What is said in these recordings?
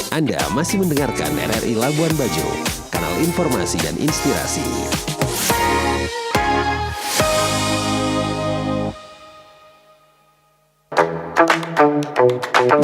Anda masih mendengarkan RRI Labuan Bajo, kanal informasi dan inspirasi.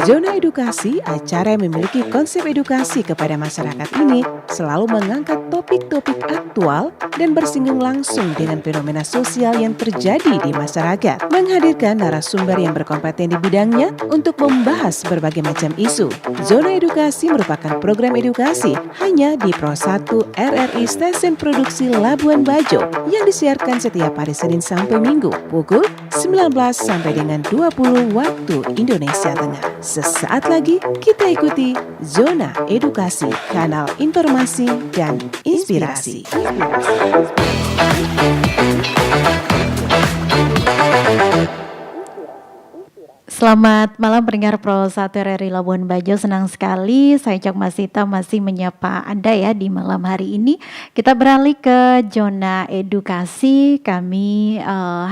Zona Edukasi, acara yang memiliki konsep edukasi kepada masyarakat ini selalu mengangkat topik-topik aktual dan bersinggung langsung dengan fenomena sosial yang terjadi di masyarakat. Menghadirkan narasumber yang berkompeten di bidangnya untuk membahas berbagai macam isu. Zona Edukasi merupakan program edukasi hanya di Pro 1 RRI Stasiun Produksi Labuan Bajo yang disiarkan setiap hari Senin sampai Minggu pukul 19 sampai dengan 20 waktu Indonesia Tengah. Sesaat lagi kita ikuti Zona Edukasi, kanal informasi dan inspirasi. Selamat malam pendengar Pro 1 RRI Labuan Bajo, senang sekali saya Cak Masita masih menyapa Anda ya di malam hari ini. Kita beralih ke zona edukasi, kami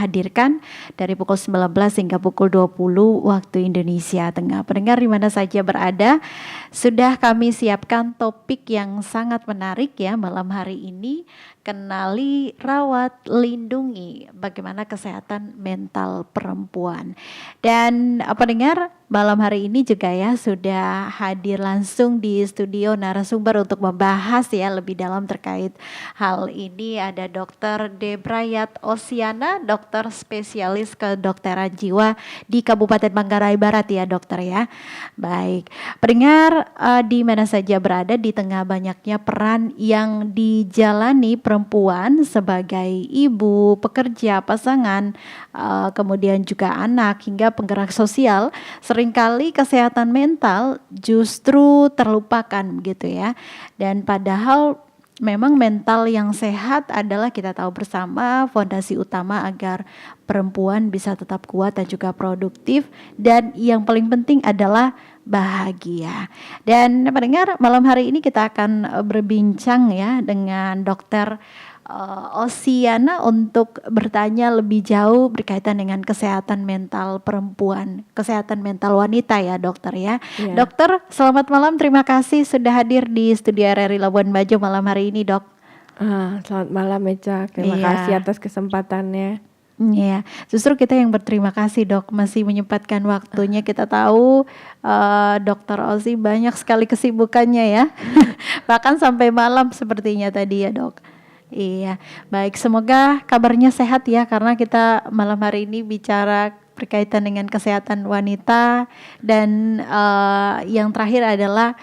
hadirkan dari pukul 19 hingga pukul 20 waktu Indonesia Tengah. Pendengar di mana saja berada, sudah kami siapkan topik yang sangat menarik ya malam hari ini. Kenali, rawat, lindungi bagaimana kesehatan mental perempuan. Dan pendengar, malam hari ini juga ya sudah hadir langsung di studio narasumber untuk membahas ya lebih dalam terkait hal ini. Ada Dr. Debrayat Osiana, dokter spesialis kedokteran jiwa di Kabupaten Manggarai Barat ya dokter ya. Baik, pendengar di mana saja berada, di tengah banyaknya peran yang dijalani perempuan sebagai ibu, pekerja, pasangan, kemudian juga anak hingga penggerak sosial, seringkali kesehatan mental justru terlupakan gitu ya. Dan padahal memang mental yang sehat adalah kita tahu bersama fondasi utama agar perempuan bisa tetap kuat dan juga produktif, dan yang paling penting adalah bahagia. Dan pendengar, malam hari ini kita akan berbincang ya dengan Dokter Osiana untuk bertanya lebih jauh berkaitan dengan kesehatan mental perempuan, kesehatan mental wanita ya dokter ya. Dokter, selamat malam, terima kasih sudah hadir di studio RRI Labuan Bajo malam hari ini dok. Selamat malam Eca, terima kasih atas kesempatannya. Iya, justru kita yang berterima kasih dok masih menyempatkan waktunya. Kita tahu dokter Osi banyak sekali kesibukannya ya, bahkan sampai malam sepertinya tadi ya dok. Iya, baik, semoga kabarnya sehat ya, karena kita malam hari ini bicara berkaitan dengan kesehatan wanita. Dan yang terakhir adalah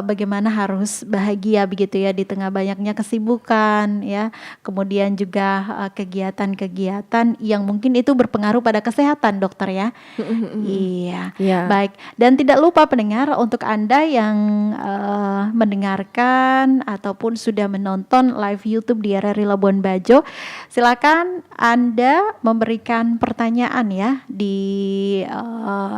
bagaimana harus bahagia begitu ya di tengah banyaknya kesibukan ya, kemudian juga kegiatan-kegiatan yang mungkin itu berpengaruh pada kesehatan dokter ya. Iya, baik, dan tidak lupa pendengar, untuk Anda yang mendengarkan ataupun sudah menonton live YouTube di RRI Labuan Bajo, silakan Anda memberikan pertanyaan ya di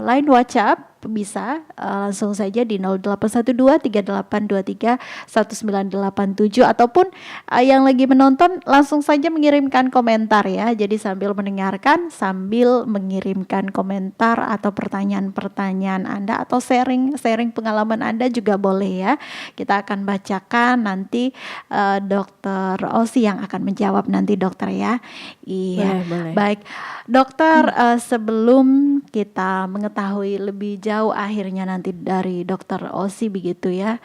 line WhatsApp. Bisa langsung saja di 081238231987, ataupun yang lagi menonton langsung saja mengirimkan komentar ya. Jadi sambil mendengarkan sambil mengirimkan komentar atau pertanyaan-pertanyaan Anda atau sharing pengalaman Anda juga boleh ya. Kita akan bacakan nanti Dokter Osi yang akan menjawab nanti dokter ya. Iya, boleh. Baik dokter, sebelum kita mengetahui lebih jauh akhirnya nanti dari dokter Osi begitu ya,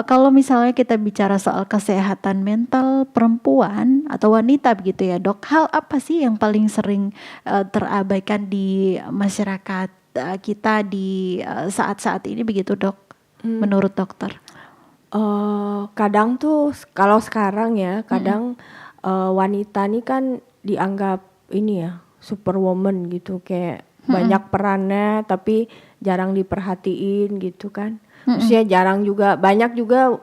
kalau misalnya kita bicara soal kesehatan mental perempuan atau wanita begitu ya dok, hal apa sih yang paling sering terabaikan di masyarakat kita di saat-saat ini begitu dok, menurut dokter? Kadang tuh kalau sekarang ya, kadang wanita nih kan dianggap ini ya superwoman gitu, kayak banyak perannya tapi jarang diperhatiin gitu kan. Maksudnya jarang juga, banyak juga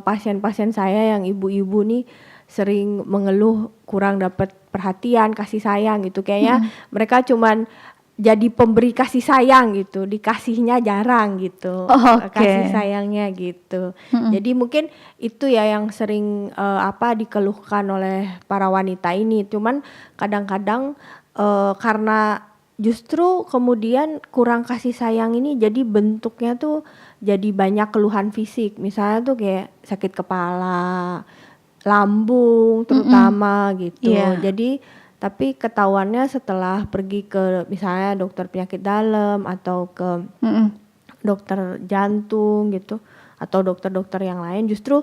pasien-pasien saya yang ibu-ibu nih sering mengeluh kurang dapat perhatian, kasih sayang gitu. Kayaknya mereka cuman jadi pemberi kasih sayang gitu, dikasihnya jarang gitu. Kasih sayangnya gitu. Jadi mungkin itu ya yang sering dikeluhkan oleh para wanita ini. Cuman kadang-kadang karena justru kemudian kurang kasih sayang ini jadi bentuknya tuh jadi banyak keluhan fisik. Misalnya tuh kayak sakit kepala, lambung terutama gitu. Iya. Jadi tapi ketahuannya setelah pergi ke misalnya dokter penyakit dalam atau ke Mm-mm. dokter jantung gitu atau dokter-dokter yang lain, justru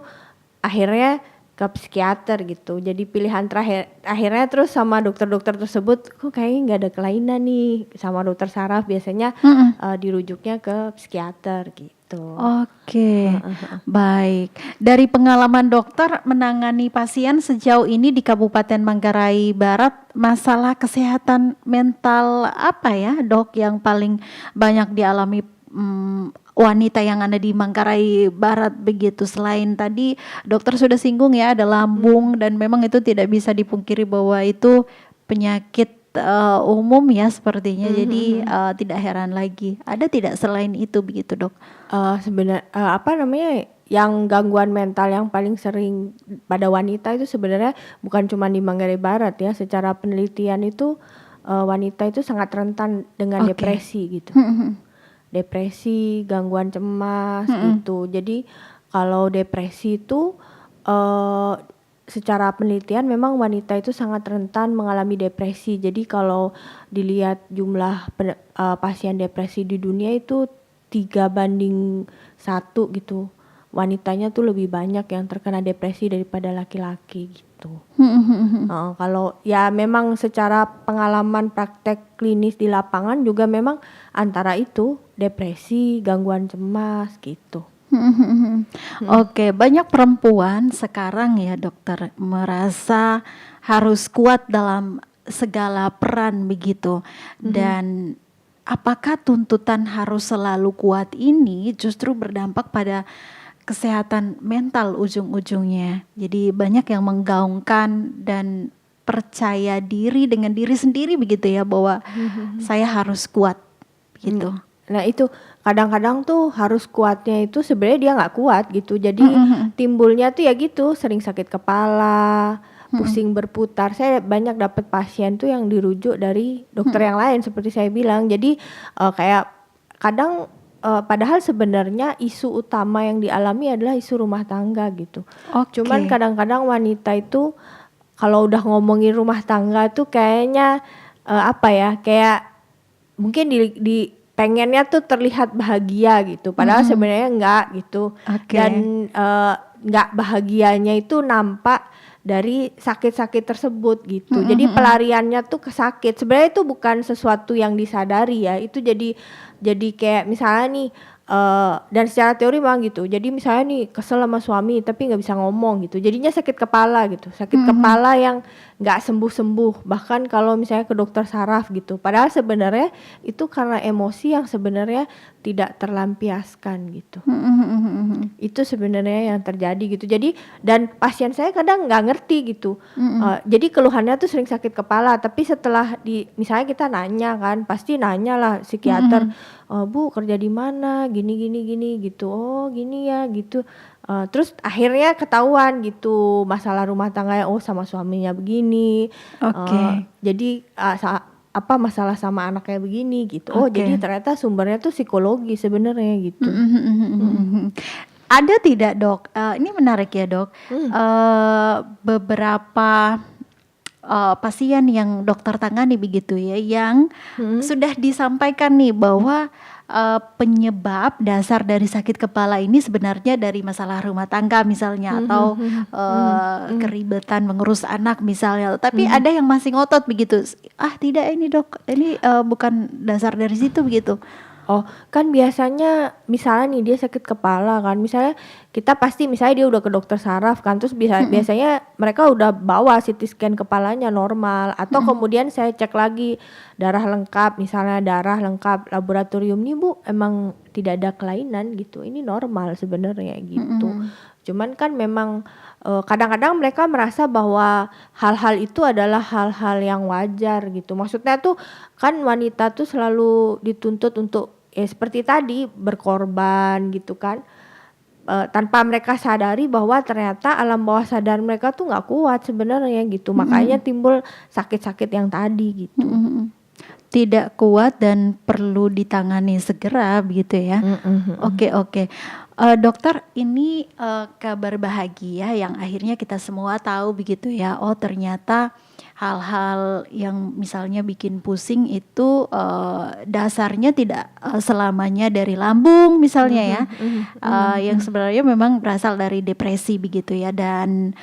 akhirnya ke psikiater gitu. Jadi pilihan terakhir akhirnya terus sama dokter-dokter tersebut kok kayaknya nggak ada kelainan nih, sama dokter saraf biasanya Mm-mm. dirujuknya ke psikiater gitu. Oke, baik. Dari pengalaman dokter menangani pasien sejauh ini di Kabupaten Manggarai Barat, masalah kesehatan mental apa ya, Dok, yang paling banyak dialami wanita yang ada di Manggarai Barat begitu? Selain tadi dokter sudah singgung ya, ada lambung dan memang itu tidak bisa dipungkiri bahwa itu penyakit umum ya sepertinya. Jadi tidak heran lagi. Ada tidak selain itu begitu, Dok? Apa namanya, yang gangguan mental yang paling sering pada wanita itu sebenarnya bukan cuma di Manggarai Barat ya. Secara penelitian itu wanita itu sangat rentan dengan Oke. depresi gitu. Depresi, gangguan cemas gitu. Jadi kalau depresi itu secara penelitian memang wanita itu sangat rentan mengalami depresi. Jadi kalau dilihat jumlah pasien depresi di dunia itu 3:1 gitu. Wanitanya tuh lebih banyak yang terkena depresi daripada laki-laki gitu. Kalau ya memang secara pengalaman praktek klinis di lapangan juga memang antara itu depresi, gangguan cemas gitu. Oke, banyak perempuan sekarang ya dokter merasa harus kuat dalam segala peran begitu. Dan apakah tuntutan harus selalu kuat ini justru berdampak pada kesehatan mental ujung-ujungnya? Jadi banyak yang menggaungkan dan percaya diri dengan diri sendiri begitu ya, bahwa saya harus kuat gitu. Nah itu kadang-kadang tuh harus kuatnya itu sebenarnya dia nggak kuat gitu. Jadi timbulnya tuh ya gitu, sering sakit kepala, pusing berputar. Saya banyak dapat pasien tuh yang dirujuk dari dokter yang lain seperti saya bilang. Jadi kayak kadang padahal sebenarnya isu utama yang dialami adalah isu rumah tangga gitu. Oke. Cuman kadang-kadang wanita itu kalau udah ngomongin rumah tangga tuh kayaknya apa ya, kayak mungkin di pengennya tuh terlihat bahagia gitu, padahal sebenarnya enggak gitu. Oke. Dan enggak bahagianya itu nampak dari sakit-sakit tersebut gitu. Jadi pelariannya tuh ke sakit. Sebenarnya itu bukan sesuatu yang disadari ya. Itu jadi kayak misalnya nih dan secara teori memang gitu. Jadi misalnya nih kesel sama suami tapi nggak bisa ngomong gitu. Jadinya sakit kepala gitu. Sakit kepala yang nggak sembuh-sembuh. Bahkan kalau misalnya ke dokter saraf gitu. Padahal sebenarnya itu karena emosi yang sebenarnya tidak terlampiaskan gitu. Itu sebenarnya yang terjadi gitu. Jadi dan pasien saya kadang nggak ngerti gitu. Jadi keluhannya tuh sering sakit kepala. Tapi setelah misalnya kita nanya kan, pasti nanya lah psikiater. Bu kerja di mana, gini gitu, oh gini ya gitu, terus akhirnya ketahuan gitu masalah rumah tangganya, oh sama suaminya begini, jadi masalah sama anaknya begini gitu, oh jadi ternyata sumbernya tuh psikologi sebenarnya gitu. Ada tidak dok, ini menarik ya dok, beberapa pasien yang dokter tangani begitu ya, yang sudah disampaikan nih bahwa penyebab dasar dari sakit kepala ini sebenarnya dari masalah rumah tangga misalnya, atau keribetan mengurus anak misalnya, tapi ada yang masih ngotot begitu, tidak ini dok, ini bukan dasar dari situ begitu. Oh kan biasanya misalnya nih dia sakit kepala kan, misalnya kita pasti misalnya dia udah ke dokter saraf kan, terus biasanya mereka udah bawa CT scan kepalanya normal, atau kemudian saya cek lagi darah lengkap, misalnya darah lengkap laboratorium nih bu emang tidak ada kelainan gitu, ini normal sebenarnya gitu. Cuman kan memang kadang-kadang mereka merasa bahwa hal-hal itu adalah hal-hal yang wajar gitu. Maksudnya tuh kan wanita tuh selalu dituntut untuk seperti tadi berkorban gitu kan. Tanpa mereka sadari bahwa ternyata alam bawah sadar mereka tuh nggak kuat sebenarnya gitu. Makanya timbul sakit-sakit yang tadi gitu. tidak kuat dan perlu ditangani segera begitu ya. Oke. Dokter, ini kabar bahagia yang akhirnya kita semua tahu begitu ya. Oh, ternyata hal-hal yang misalnya bikin pusing itu dasarnya tidak selamanya dari lambung misalnya ya. Yang sebenarnya memang berasal dari depresi begitu ya. Dan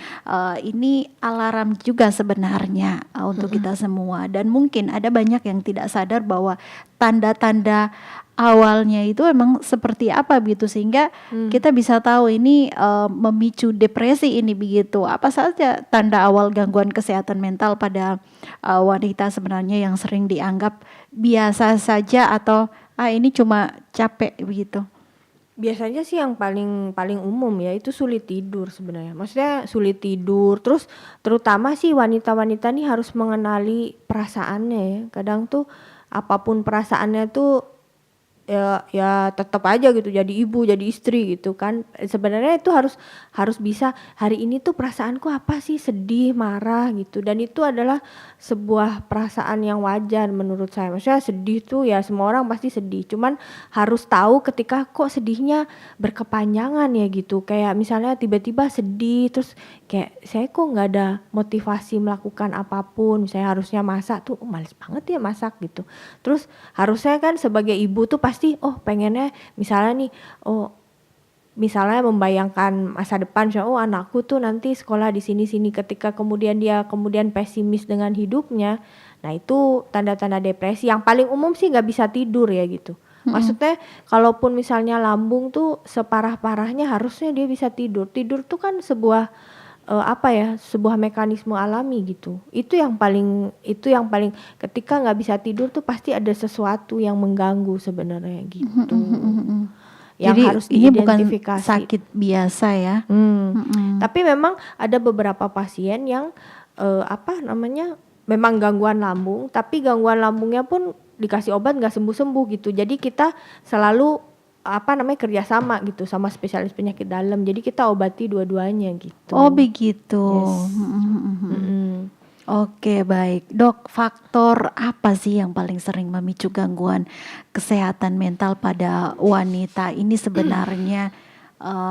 ini alarm juga sebenarnya untuk kita semua. Dan mungkin ada banyak yang tidak sadar bahwa tanda-tanda awalnya itu emang seperti apa begitu, sehingga kita bisa tahu ini memicu depresi ini begitu. Apa saja tanda awal gangguan kesehatan mental pada wanita sebenarnya yang sering dianggap biasa saja atau ini cuma capek begitu? Biasanya sih yang paling umum ya itu sulit tidur sebenarnya. Maksudnya sulit tidur, terus terutama sih wanita-wanita nih harus mengenali perasaannya ya. Kadang tuh apapun perasaannya tuh ya tetap aja gitu, jadi ibu, jadi istri gitu kan. Sebenarnya itu harus bisa, hari ini tuh perasaanku apa sih, sedih, marah gitu. Dan itu adalah sebuah perasaan yang wajar menurut saya. Maksudnya sedih tuh ya semua orang pasti sedih. Cuman harus tahu ketika kok sedihnya berkepanjangan ya gitu. Kayak misalnya tiba-tiba sedih terus kayak saya kok nggak ada motivasi melakukan apapun. Misalnya harusnya masak tuh males banget ya masak gitu. Terus harusnya kan sebagai ibu tuh pasti pengennya misalnya nih, misalnya membayangkan masa depan, misalnya anakku tuh nanti sekolah di sini-sini, ketika dia kemudian pesimis dengan hidupnya, nah itu tanda-tanda depresi. Yang paling umum sih nggak bisa tidur ya gitu. Maksudnya kalaupun misalnya lambung tuh separah-parahnya harusnya dia bisa tidur. Tidur tuh kan sebuah sebuah mekanisme alami gitu. Itu yang paling ketika nggak bisa tidur tuh pasti ada sesuatu yang mengganggu sebenarnya gitu. Yang Jadi harus ini bukan diidentifikasi. sakit biasa ya. Tapi memang ada beberapa pasien yang memang gangguan lambung, tapi gangguan lambungnya pun dikasih obat nggak sembuh-sembuh gitu. Jadi kita selalu kerjasama gitu sama spesialis penyakit dalam. Jadi kita obati dua-duanya gitu. Oh begitu. Yes. Oke, baik. Dok, faktor apa sih yang paling sering memicu gangguan kesehatan mental pada wanita ini sebenarnya?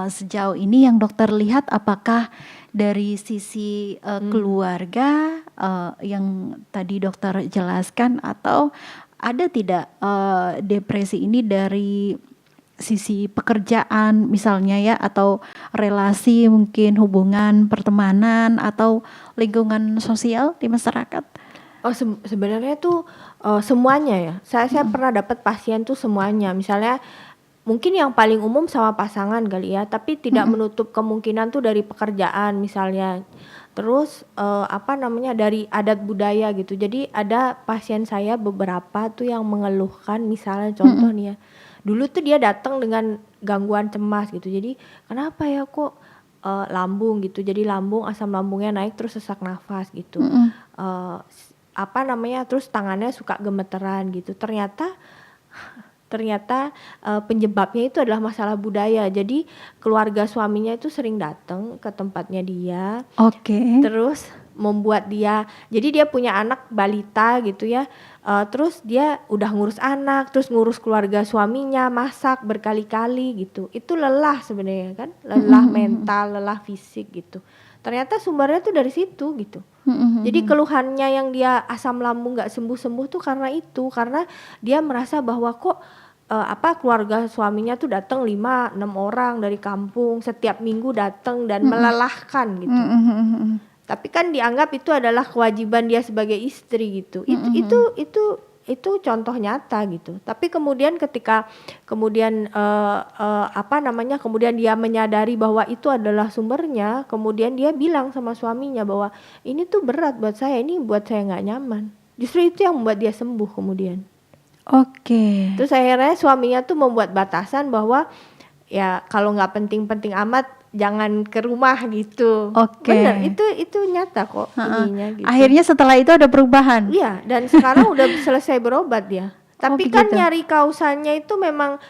Sejauh ini yang dokter lihat, apakah dari sisi keluarga yang tadi dokter jelaskan, atau ada tidak depresi ini dari sisi pekerjaan misalnya ya, atau relasi, mungkin hubungan pertemanan atau lingkungan sosial di masyarakat? Sebenarnya tuh semuanya ya. Saya pernah dapat pasien tuh semuanya. Misalnya mungkin yang paling umum sama pasangan kali ya, tapi tidak menutup kemungkinan tuh dari pekerjaan misalnya. Terus dari adat budaya gitu. Jadi ada pasien saya beberapa tuh yang mengeluhkan, misalnya contoh nih ya, dulu tuh dia datang dengan gangguan cemas gitu. Jadi kenapa ya kok lambung gitu. Jadi asam lambungnya naik, terus sesak nafas gitu. Terus tangannya suka gemeteran gitu. Ternyata penyebabnya itu adalah masalah budaya. Jadi keluarga suaminya itu sering datang ke tempatnya dia. Oke. Terus membuat dia, jadi dia punya anak balita gitu ya. Terus dia udah ngurus anak, terus ngurus keluarga suaminya, masak berkali-kali gitu. Itu lelah sebenarnya kan, lelah mental, lelah fisik gitu. Ternyata sumbernya tuh dari situ gitu. Jadi keluhannya yang dia asam lambung gak sembuh-sembuh tuh karena dia merasa bahwa kok keluarga suaminya tuh datang 5-6 orang dari kampung setiap minggu datang dan melelahkan gitu. Tapi kan dianggap itu adalah kewajiban dia sebagai istri gitu. Itu contoh nyata gitu. Tapi kemudian ketika kemudian dia menyadari bahwa itu adalah sumbernya, kemudian dia bilang sama suaminya bahwa ini tuh berat buat saya, ini buat saya nggak nyaman. Justru itu yang membuat dia sembuh kemudian. Oke. Terus akhirnya suaminya tuh membuat batasan bahwa ya kalau nggak penting-penting amat jangan ke rumah gitu. Oke. Bener, itu nyata kok ininya gitu. Akhirnya setelah itu ada perubahan. Iya, dan sekarang udah selesai berobat dia. Tapi kan begitu. nyari kausanya itu memang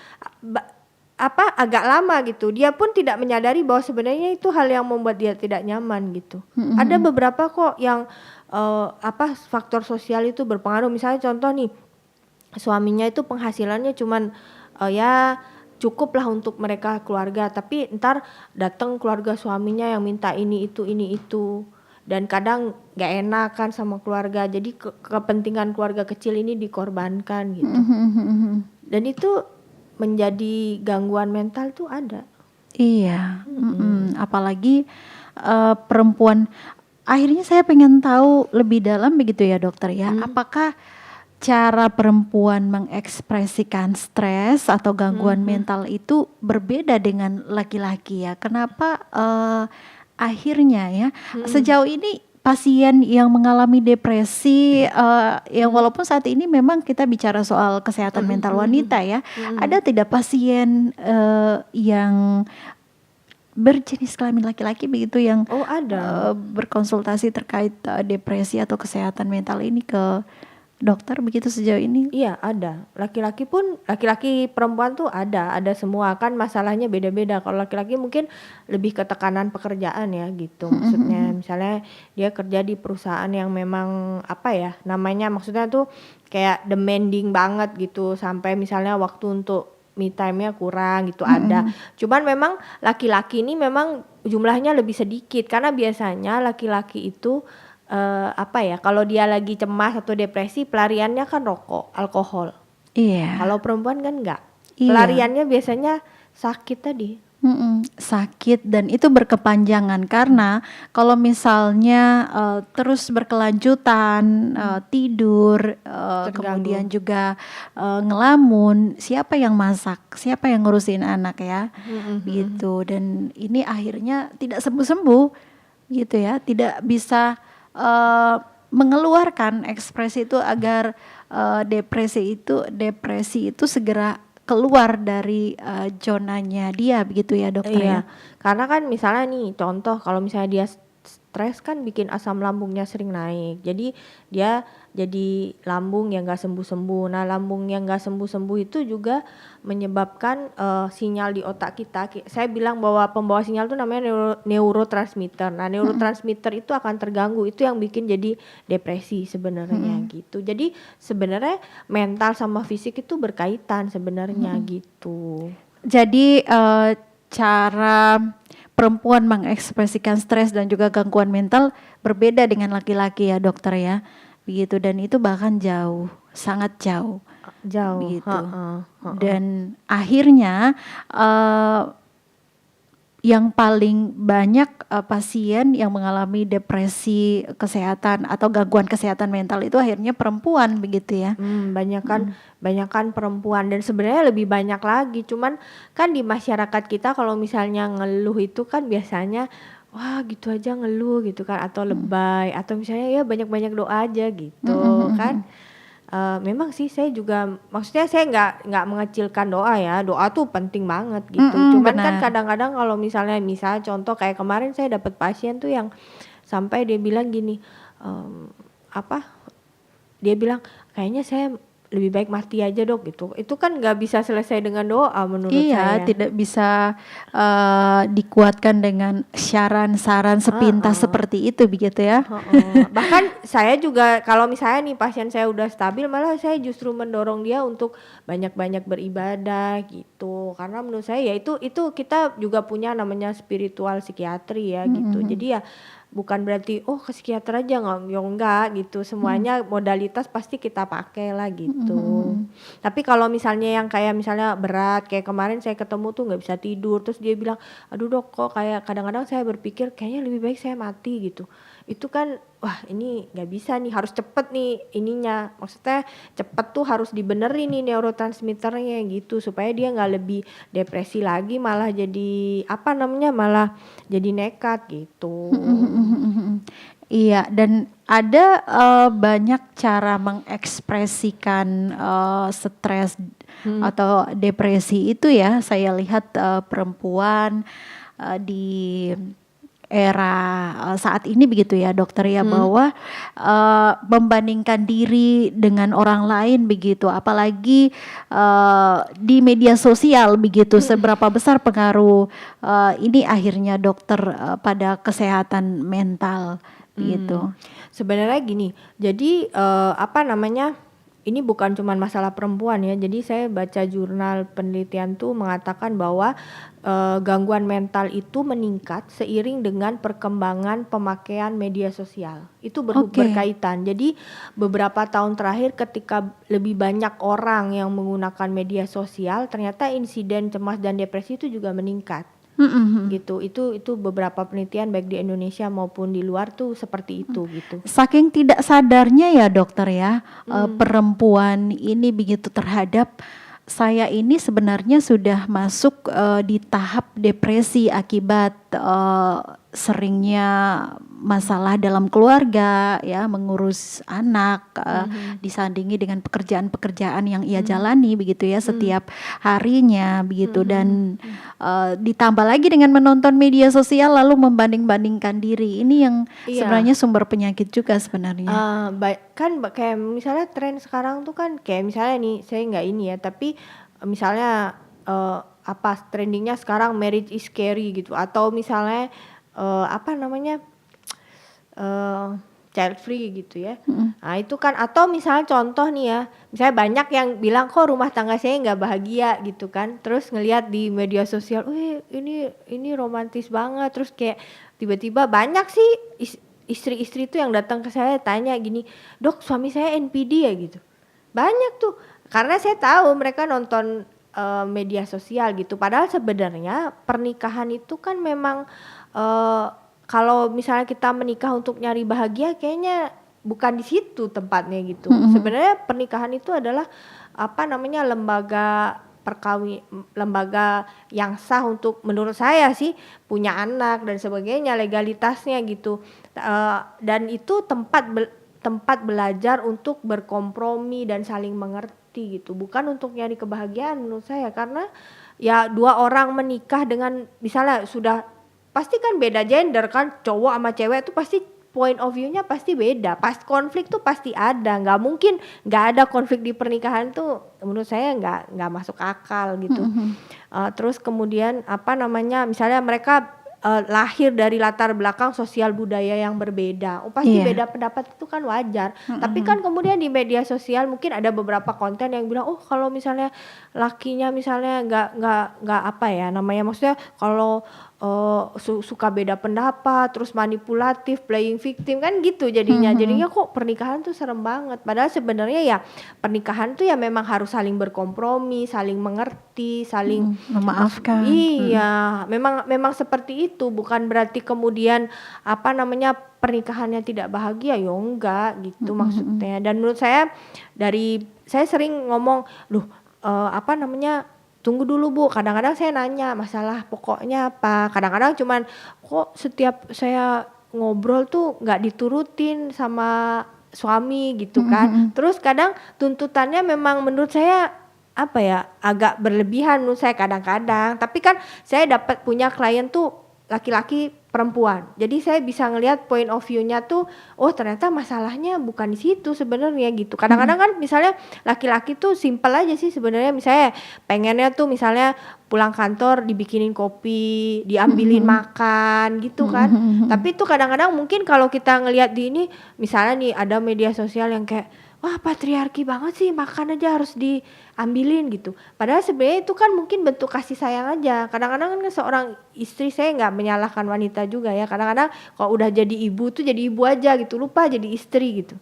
agak lama gitu. Dia pun tidak menyadari bahwa sebenarnya itu hal yang membuat dia tidak nyaman gitu. Ada beberapa kok yang faktor sosial itu berpengaruh. Misalnya contoh nih, suaminya itu penghasilannya cuman ya cukup lah untuk mereka keluarga, tapi ntar datang keluarga suaminya yang minta ini itu, dan kadang nggak enak kan sama keluarga, jadi kepentingan keluarga kecil ini dikorbankan gitu. Dan itu menjadi gangguan mental tuh ada. Iya, apalagi perempuan. Akhirnya saya pengen tahu lebih dalam begitu ya dokter ya, apakah cara perempuan mengekspresikan stres atau gangguan mental itu berbeda dengan laki-laki ya? Kenapa akhirnya ya sejauh ini pasien yang mengalami depresi yang walaupun saat ini memang kita bicara soal kesehatan mental wanita ya, ada tidak pasien yang berjenis kelamin laki-laki begitu yang ada berkonsultasi terkait depresi atau kesehatan mental ini ke dokter begitu sejauh ini? Iya ada, laki-laki perempuan tuh ada semua, kan masalahnya beda-beda. Kalau laki-laki mungkin lebih ke tekanan pekerjaan ya gitu, maksudnya misalnya dia kerja di perusahaan yang memang maksudnya tuh kayak demanding banget gitu, sampai misalnya waktu untuk me time-nya kurang gitu ada. Cuman memang laki-laki ini memang jumlahnya lebih sedikit, karena biasanya laki-laki itu kalau dia lagi cemas atau depresi, pelariannya kan rokok, alkohol. Iya. Kalau perempuan kan enggak. Iya. Pelariannya biasanya sakit tadi. Sakit, dan itu berkepanjangan karena kalau misalnya terus berkelanjutan tidur, kemudian juga ngelamun, siapa yang masak, siapa yang ngurusin anak ya, gitu. Dan ini akhirnya tidak sembuh-sembuh, gitu ya, tidak bisa mengeluarkan ekspresi itu agar depresi itu segera keluar dari zonanya dia, begitu ya dokter ya. Karena kan misalnya nih contoh, kalau misalnya dia stres kan bikin asam lambungnya sering naik, jadi dia jadi lambung yang nggak sembuh-sembuh. Nah, lambung yang nggak sembuh-sembuh itu juga menyebabkan sinyal di otak kita. Saya bilang bahwa pembawa sinyal itu namanya neurotransmitter. Nah, neurotransmitter itu akan terganggu, itu yang bikin jadi depresi sebenarnya gitu. Jadi sebenarnya mental sama fisik itu berkaitan sebenarnya gitu. Jadi cara perempuan mengekspresikan stres dan juga gangguan mental berbeda dengan laki-laki ya dokter ya, begitu, dan itu bahkan sangat jauh begitu. Dan akhirnya yang paling banyak pasien yang mengalami depresi kesehatan atau gangguan kesehatan mental itu akhirnya perempuan begitu ya. Banyakan perempuan, dan sebenarnya lebih banyak lagi. Cuman kan di masyarakat kita kalau misalnya ngeluh itu kan biasanya wah gitu aja ngeluh gitu kan, atau lebay, atau misalnya ya banyak-banyak doa aja gitu kan. Memang sih saya juga, maksudnya saya nggak mengecilkan doa ya, doa tuh penting banget gitu. Cuman kan kadang-kadang kalau misalnya contoh kayak kemarin saya dapat pasien tuh yang sampai dia bilang gini, dia bilang kayaknya saya lebih baik mati aja dok gitu. Itu kan nggak bisa selesai dengan doa menurut saya. Iya, tidak bisa dikuatkan dengan saran-saran sepintas seperti itu begitu ya. Bahkan saya juga kalau misalnya nih pasien saya udah stabil, malah saya justru mendorong dia untuk banyak-banyak beribadah gitu. Karena menurut saya ya itu kita juga punya namanya spiritual psikiatri ya gitu. Jadi ya bukan berarti ke psikiater aja enggak gitu, semuanya modalitas pasti kita pakai lah gitu. Tapi kalau misalnya yang kayak misalnya berat, kayak kemarin saya ketemu tuh nggak bisa tidur, terus dia bilang aduh dok kok kayak kadang-kadang saya berpikir kayaknya lebih baik saya mati gitu. Itu kan wah ini nggak bisa nih, harus cepet nih ininya, maksudnya cepet tuh harus dibenerin nih neurotransmitternya gitu, supaya dia nggak lebih depresi lagi, malah jadi malah jadi nekat gitu. Iya, dan ada banyak cara mengekspresikan stres atau depresi itu ya. Saya lihat perempuan di era saat ini begitu ya dokter ya, bahwa membandingkan diri dengan orang lain begitu, apalagi di media sosial begitu, seberapa besar pengaruh ini akhirnya dokter pada kesehatan mental gitu. Sebenarnya gini, jadi apa namanya, ini bukan cuma masalah perempuan ya. Jadi saya baca jurnal penelitian tuh mengatakan bahwa gangguan mental itu meningkat seiring dengan perkembangan pemakaian media sosial. Itu Oke. berkaitan. Jadi beberapa tahun terakhir ketika lebih banyak orang yang menggunakan media sosial, ternyata insiden cemas dan depresi itu juga meningkat. Gitu. Itu beberapa penelitian baik di Indonesia maupun di luar tuh seperti itu gitu. Saking tidak sadarnya ya dokter ya, perempuan ini begitu terhadap saya ini sebenarnya sudah masuk di tahap depresi akibat seringnya masalah dalam keluarga ya, mengurus anak, disandingi dengan pekerjaan-pekerjaan yang ia jalani begitu ya setiap harinya begitu, dan ditambah lagi dengan menonton media sosial lalu membanding-bandingkan diri. Ini yang Iya. sebenarnya sumber penyakit juga sebenarnya. Kan kayak misalnya tren sekarang tuh kan kayak misalnya nih, saya nggak ini ya, tapi misalnya apa trendingnya sekarang marriage is scary gitu, atau misalnya apa namanya, child free gitu ya. Nah itu kan, atau misalnya contoh nih ya, misalnya banyak yang bilang kok rumah tangga saya nggak bahagia gitu kan, terus ngelihat di media sosial, ini romantis banget, terus kayak tiba-tiba banyak sih istri-istri tuh yang datang ke saya tanya gini, dok suami saya NPD ya gitu. Banyak tuh, karena saya tahu mereka nonton media sosial gitu. Padahal sebenarnya pernikahan itu kan memang kalau misalnya kita menikah untuk nyari bahagia, kayaknya bukan di situ tempatnya gitu. Sebenarnya pernikahan itu adalah apa namanya, lembaga yang sah untuk, menurut saya sih, punya anak dan sebagainya, legalitasnya gitu. Dan itu tempat belajar untuk berkompromi dan saling mengerti gitu, bukan untuk nyari kebahagiaan menurut saya. Karena ya dua orang menikah dengan misalnya sudah, pasti kan beda gender kan, cowok sama cewek tuh pasti point of view-nya pasti beda, pas konflik tuh pasti ada, nggak mungkin nggak ada konflik di pernikahan tuh, menurut saya nggak masuk akal gitu. Terus kemudian apa namanya, misalnya mereka lahir dari latar belakang sosial budaya yang berbeda, pasti beda pendapat, itu kan wajar. Tapi kan kemudian di media sosial mungkin ada beberapa konten yang bilang, kalau misalnya lakinya misalnya nggak apa ya namanya, maksudnya kalau suka beda pendapat, terus manipulatif, playing victim kan gitu jadinya. Jadinya kok pernikahan tuh serem banget. Padahal sebenarnya ya pernikahan tuh ya memang harus saling berkompromi, saling mengerti, saling Memaafkan. Iya, memang seperti itu. Bukan berarti kemudian apa namanya pernikahannya tidak bahagia, ya enggak gitu maksudnya. Dan menurut saya, saya sering ngomong, apa namanya, tunggu dulu Bu, kadang-kadang saya nanya masalah pokoknya apa. Kadang-kadang cuman kok setiap saya ngobrol tuh nggak diturutin sama suami gitu kan. Terus kadang tuntutannya memang menurut saya apa ya, agak berlebihan menurut saya kadang-kadang. Tapi kan saya dapat punya klien tuh laki-laki perempuan. Jadi saya bisa ngelihat point of view-nya tuh, ternyata masalahnya bukan di situ sebenarnya gitu. Kadang-kadang kan misalnya laki-laki tuh simple aja sih sebenarnya, misalnya pengennya tuh misalnya pulang kantor dibikinin kopi, diambilin makan gitu kan. Tapi tuh kadang-kadang mungkin kalau kita ngelihat di ini, misalnya nih ada media sosial yang kayak, wah patriarki banget sih, makan aja harus diambilin gitu. Padahal sebenarnya itu kan mungkin bentuk kasih sayang aja. Kadang-kadang kan seorang istri, saya nggak menyalahkan wanita juga ya, kadang-kadang kalau udah jadi ibu tuh jadi ibu aja gitu, lupa jadi istri gitu.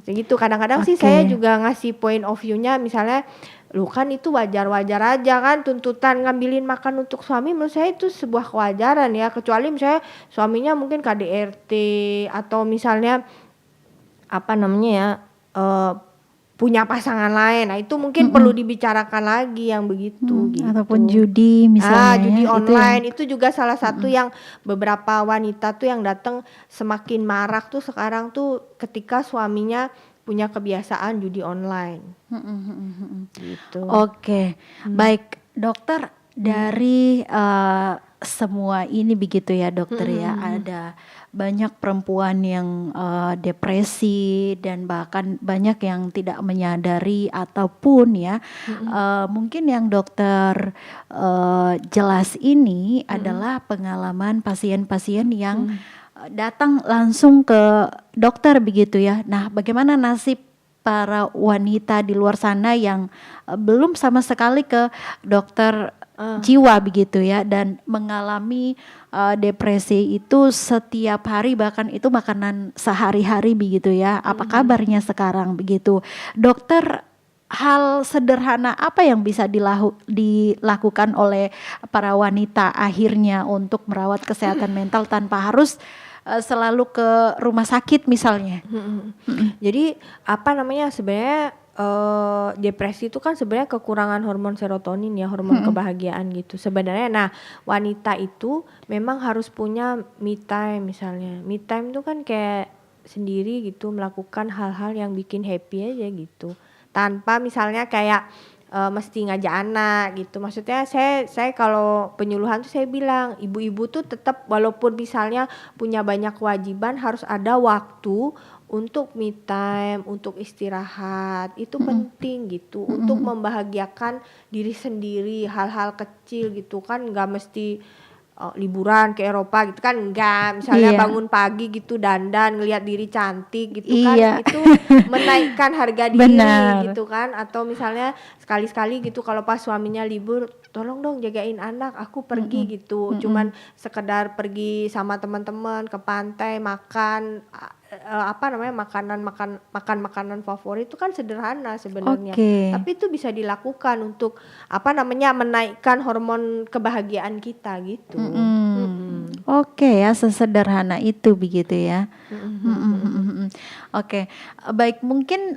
Gitu kadang-kadang sih saya juga ngasih point of view-nya, misalnya kan itu wajar-wajar aja kan, tuntutan ngambilin makan untuk suami menurut saya itu sebuah kewajaran ya, kecuali misalnya suaminya mungkin KDRT atau misalnya apa namanya ya, punya pasangan lain. Nah itu mungkin perlu dibicarakan lagi yang begitu gitu. Ataupun judi misalnya. Judi ya, online itu juga salah satu yang beberapa wanita tuh yang datang semakin marak tuh sekarang tuh ketika suaminya punya kebiasaan judi online. Gitu. Oke, baik dokter, dari semua ini begitu ya dokter ya, ada banyak perempuan yang depresi dan bahkan banyak yang tidak menyadari ataupun ya mungkin yang dokter jelas ini adalah pengalaman pasien-pasien yang datang langsung ke dokter begitu ya. Nah, bagaimana nasib para wanita di luar sana yang belum sama sekali ke dokter jiwa begitu ya, dan mengalami depresi itu setiap hari, bahkan itu makanan sehari-hari begitu ya. Apa kabarnya sekarang begitu, dokter? Hal sederhana apa yang bisa dilakukan oleh para wanita akhirnya untuk merawat kesehatan mental tanpa harus selalu ke rumah sakit misalnya? Jadi apa namanya, sebenarnya depresi itu kan sebenarnya kekurangan hormon serotonin ya, hormon kebahagiaan gitu sebenarnya. Nah, wanita itu memang harus punya me time misalnya. Me time itu kan kayak sendiri gitu, melakukan hal-hal yang bikin happy aja gitu. Tanpa misalnya kayak mesti ngajak anak gitu. Maksudnya saya kalau penyuluhan tuh saya bilang, ibu-ibu tuh tetap walaupun misalnya punya banyak kewajiban harus ada waktu untuk me time, untuk istirahat. Itu penting gitu, untuk membahagiakan diri sendiri, hal-hal kecil gitu kan, nggak mesti liburan ke Eropa gitu kan, enggak. Misalnya bangun pagi gitu dandan, ngelihat diri cantik gitu kan, itu menaikkan harga diri gitu kan. Atau misalnya sekali-sekali gitu kalau pas suaminya libur, tolong dong jagain anak, aku pergi gitu. Cuman sekedar pergi sama teman-teman ke pantai, makan apa namanya, makanan favorit itu kan sederhana sebenarnya. Tapi itu bisa dilakukan untuk apa namanya, menaikkan hormon kebahagiaan kita gitu. Oke ya, sesederhana itu begitu ya. Oke, baik, mungkin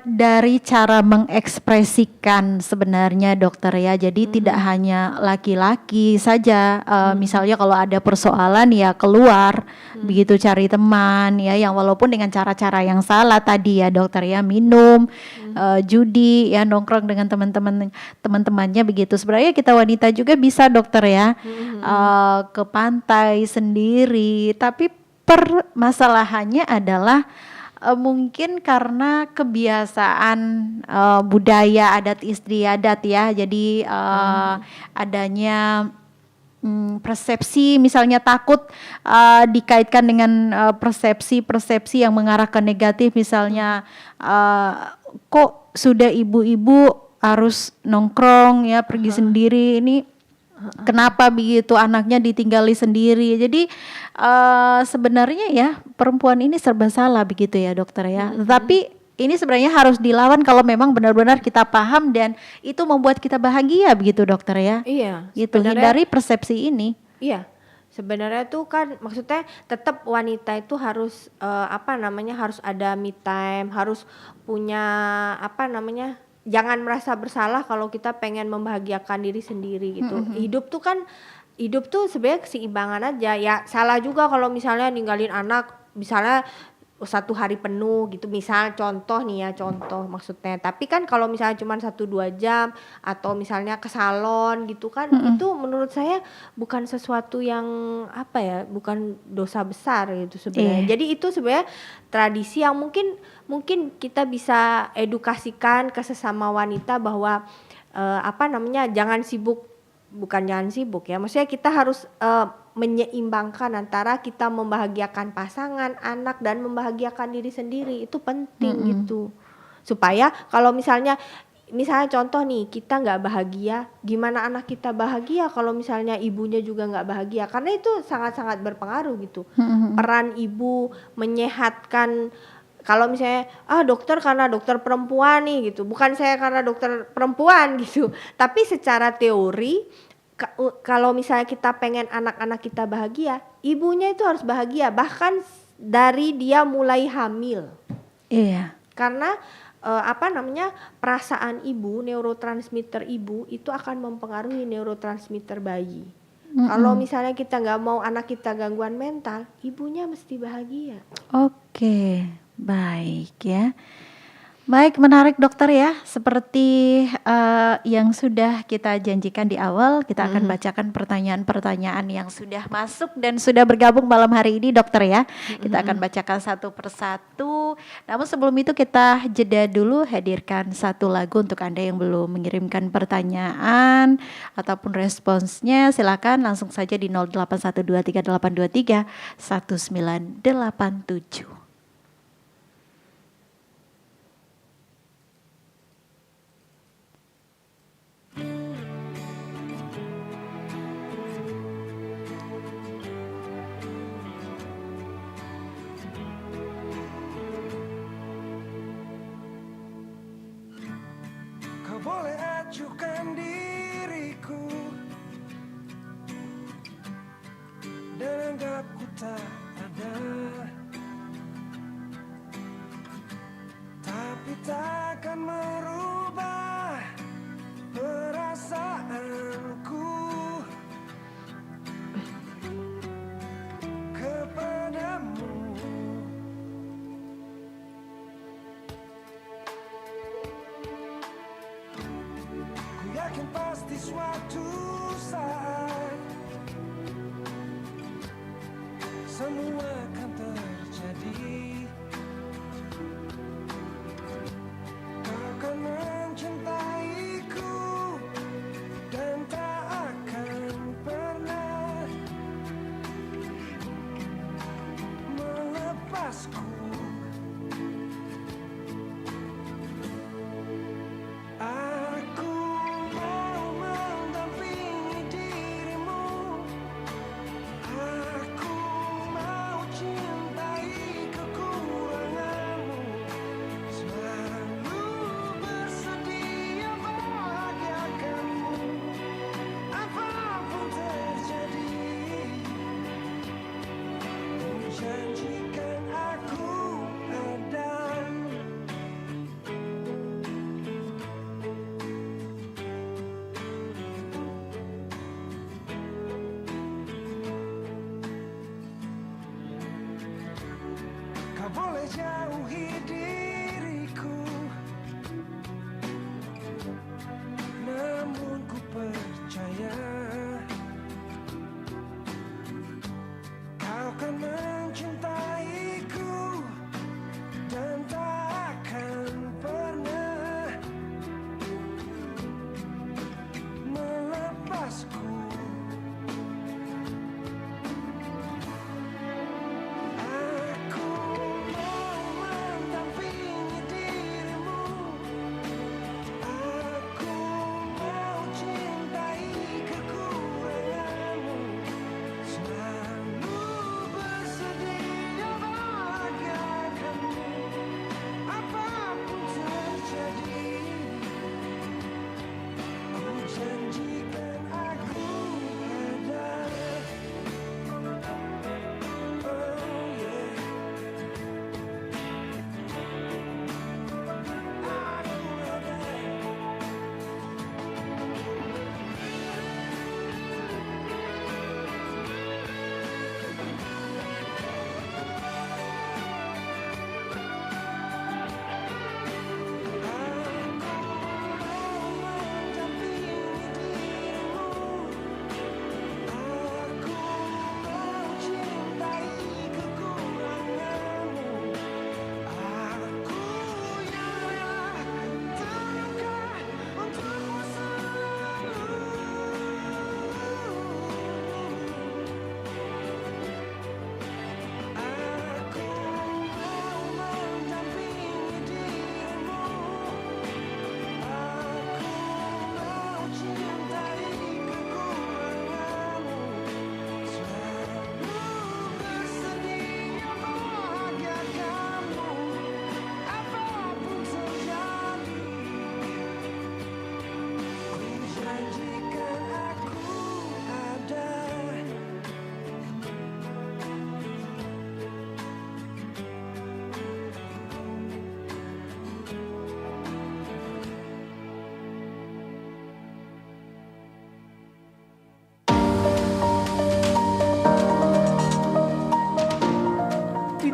dari cara mengekspresikan sebenarnya dokter ya, jadi tidak hanya laki-laki saja, misalnya kalau ada persoalan ya keluar begitu, cari teman ya, yang walaupun dengan cara-cara yang salah tadi ya dokter ya, minum, judi ya, nongkrong dengan teman-temannya begitu. Sebenarnya kita wanita juga bisa dokter ya, ke pantai sendiri, tapi permasalahannya adalah mungkin karena kebiasaan budaya adat istiadat ya, jadi adanya persepsi, misalnya takut dikaitkan dengan persepsi yang mengarah ke negatif, misalnya kok sudah ibu-ibu harus nongkrong ya, pergi sendiri, ini kenapa begitu, anaknya ditinggali sendiri. Jadi sebenarnya ya perempuan ini serba salah begitu ya dokter ya. Tetapi ini sebenarnya harus dilawan kalau memang benar-benar kita paham dan itu membuat kita bahagia begitu dokter ya. Iya. Gitu, hindari persepsi ini. Iya. Sebenarnya tuh kan maksudnya tetap wanita itu harus apa namanya, harus ada me time, harus punya apa namanya, jangan merasa bersalah kalau kita pengen membahagiakan diri sendiri gitu. Hidup tuh sebenarnya keseimbangan aja. Ya salah juga kalau misalnya ninggalin anak misalnya 1 hari penuh gitu, misal contoh nih ya, contoh maksudnya. Tapi kan kalau misalnya cuma 1-2 jam atau misalnya ke salon gitu kan, itu menurut saya bukan sesuatu yang apa ya, bukan dosa besar gitu sebenarnya. Jadi itu sebenarnya tradisi yang mungkin kita bisa edukasikan ke sesama wanita bahwa apa namanya, jangan sibuk ya, maksudnya kita harus menyeimbangkan antara kita membahagiakan pasangan, anak, dan membahagiakan diri sendiri. Itu penting gitu, supaya kalau misalnya contoh nih, kita nggak bahagia, gimana anak kita bahagia kalau misalnya ibunya juga nggak bahagia, karena itu sangat-sangat berpengaruh gitu. Peran ibu menyehatkan, kalau misalnya dokter karena dokter perempuan nih gitu, bukan saya karena dokter perempuan gitu, tapi secara teori kalau misalnya kita pengen anak-anak kita bahagia, ibunya itu harus bahagia bahkan dari dia mulai hamil. Iya. Karena apa namanya, perasaan ibu, neurotransmitter ibu itu akan mempengaruhi neurotransmitter bayi. Kalau misalnya kita nggak mau anak kita gangguan mental, ibunya mesti bahagia. Oke, baik ya. Baik, menarik dokter ya. Seperti yang sudah kita janjikan di awal, kita akan bacakan pertanyaan-pertanyaan yang sudah masuk dan sudah bergabung malam hari ini dokter ya. Kita akan bacakan satu persatu. Namun sebelum itu kita jeda dulu, hadirkan satu lagu untuk Anda yang belum mengirimkan pertanyaan ataupun responsnya. Silakan langsung saja di 081238231987. Boleh acuhkan diriku dan anggapku tak ada, tapi takkan merubah perasaanku kepadamu. Yakin pasti suatu saat semua akan terjadi. Kau akan mencintaiku dan tak akan pernah melepasku. Janjikan aku ada. Kau boleh jauhi diriku, namun ku percaya kau akan mencintaiku dan tak akan pernah melepasku. Aku mau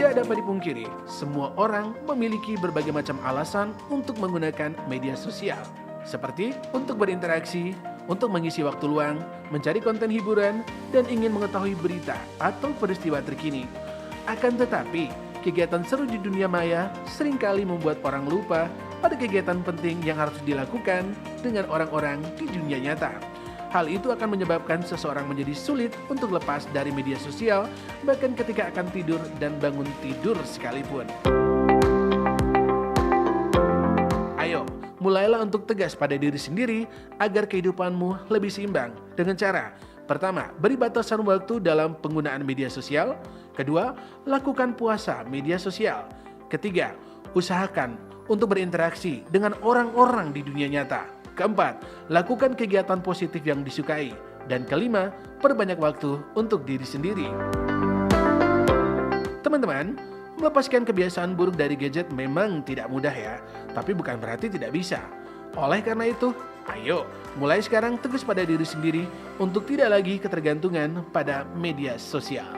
Tidak dapat dipungkiri, semua orang memiliki berbagai macam alasan untuk menggunakan media sosial. Seperti untuk berinteraksi, untuk mengisi waktu luang, mencari konten hiburan, dan ingin mengetahui berita atau peristiwa terkini. Akan tetapi, kegiatan seru di dunia maya seringkali membuat orang lupa pada kegiatan penting yang harus dilakukan dengan orang-orang di dunia nyata. Hal itu akan menyebabkan seseorang menjadi sulit untuk lepas dari media sosial, bahkan ketika akan tidur dan bangun tidur sekalipun. Ayo, mulailah untuk tegas pada diri sendiri agar kehidupanmu lebih seimbang dengan cara: pertama, beri batasan waktu dalam penggunaan media sosial. Kedua, lakukan puasa media sosial. Ketiga, usahakan untuk berinteraksi dengan orang-orang di dunia nyata. Keempat, lakukan kegiatan positif yang disukai. Dan kelima, perbanyak waktu untuk diri sendiri. Teman-teman, melepaskan kebiasaan buruk dari gadget memang tidak mudah ya, tapi bukan berarti tidak bisa. Oleh karena itu, ayo mulai sekarang tegas pada diri sendiri untuk tidak lagi ketergantungan pada media sosial.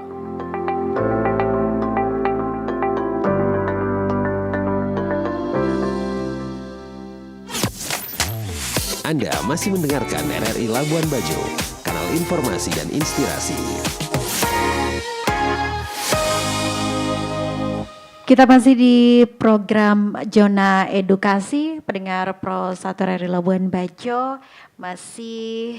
Anda masih mendengarkan RRI Labuan Bajo, kanal informasi dan inspirasi. Kita masih di program Zona Edukasi, pendengar Pro 1 RRI Labuan Bajo, masih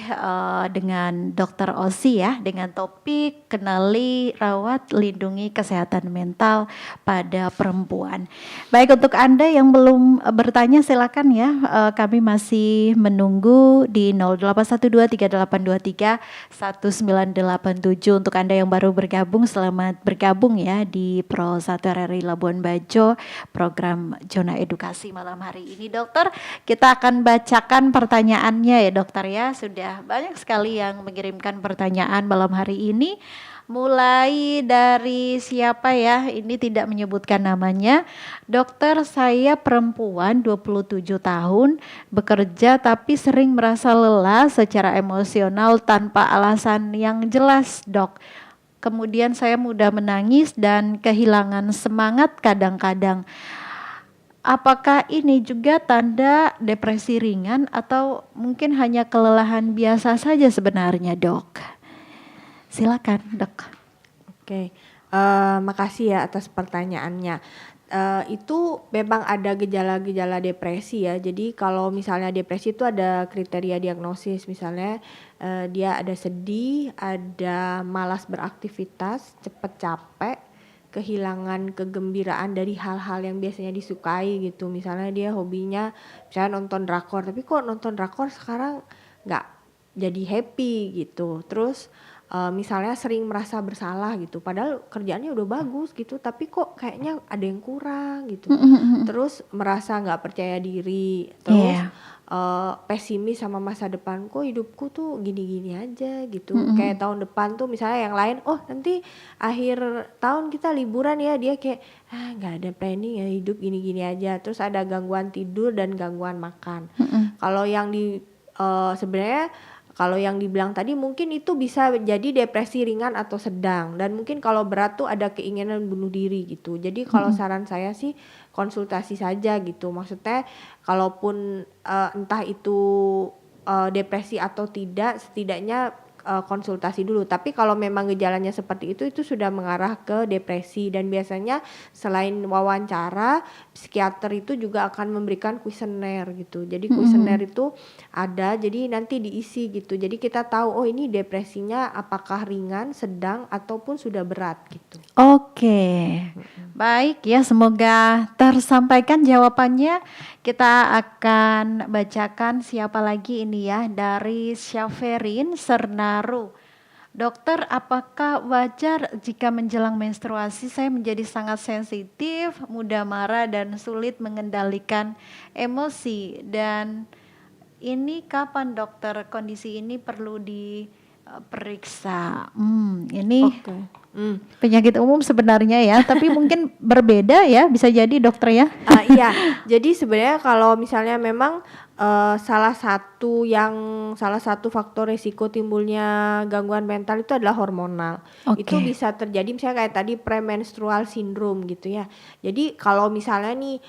dengan Dr. Osi ya, dengan topik kenali, rawat, lindungi kesehatan mental pada perempuan. Baik, untuk Anda yang belum bertanya silakan ya, kami masih menunggu di 081238231987. Untuk Anda yang baru bergabung, selamat bergabung ya di Pro 1 RRI Labuan Bajo, program Zona Edukasi malam hari ini. Dokter, kita akan bacakan pertanyaannya ya dokter ya, sudah banyak sekali yang mengirimkan pertanyaan malam hari ini. Mulai dari siapa ya, ini tidak menyebutkan namanya. Dokter, saya perempuan 27 tahun, bekerja tapi sering merasa lelah secara emosional tanpa alasan yang jelas dok. Kemudian saya mudah menangis dan kehilangan semangat kadang-kadang. Apakah ini juga tanda depresi ringan atau mungkin hanya kelelahan biasa saja sebenarnya dok? Silakan dok. Oke, makasih ya atas pertanyaannya. Itu memang ada gejala-gejala depresi ya. Jadi kalau misalnya depresi itu ada kriteria diagnosis, misalnya dia ada sedih, ada malas beraktivitas, cepat capek, kehilangan kegembiraan dari hal-hal yang biasanya disukai gitu. Misalnya dia hobinya misalnya nonton drakor, tapi kok nonton drakor sekarang nggak jadi happy gitu. Terus misalnya sering merasa bersalah gitu, padahal kerjaannya udah bagus gitu, tapi kok kayaknya ada yang kurang gitu. Terus merasa nggak percaya diri, terus pesimis sama masa depan, kok hidupku tuh gini-gini aja gitu. Kayak tahun depan tuh misalnya yang lain, oh nanti akhir tahun kita liburan ya, dia kayak nggak ada planning ya, hidup gini-gini aja. Terus ada gangguan tidur dan gangguan makan. Kalau yang sebenarnya kalau yang dibilang tadi mungkin itu bisa jadi depresi ringan atau sedang, dan mungkin kalau berat tuh ada keinginan bunuh diri gitu. Jadi kalau saran saya sih konsultasi saja gitu. Maksudnya kalaupun entah itu depresi atau tidak, setidaknya konsultasi dulu. Tapi kalau memang gejalanya seperti itu sudah mengarah ke depresi, dan biasanya selain wawancara, psikiater itu juga akan memberikan kuesioner gitu. Jadi kuesioner itu ada, jadi nanti diisi gitu. Jadi kita tahu oh ini depresinya apakah ringan, sedang ataupun sudah berat gitu. Oke. Baik ya, semoga tersampaikan jawabannya. Kita akan bacakan siapa lagi ini ya, dari Syaferin Sernaru. Dokter, apakah wajar jika menjelang menstruasi saya menjadi sangat sensitif, mudah marah dan sulit mengendalikan emosi? Dan ini kapan dokter kondisi ini perlu diperiksa? Ini Penyakit umum sebenarnya ya, tapi mungkin berbeda ya, bisa jadi dokter ya. Iya, jadi sebenarnya kalau misalnya memang salah satu faktor resiko timbulnya gangguan mental itu adalah hormonal. Itu Oke. bisa terjadi misalnya kayak tadi premenstrual syndrome gitu ya. Jadi kalau misalnya nih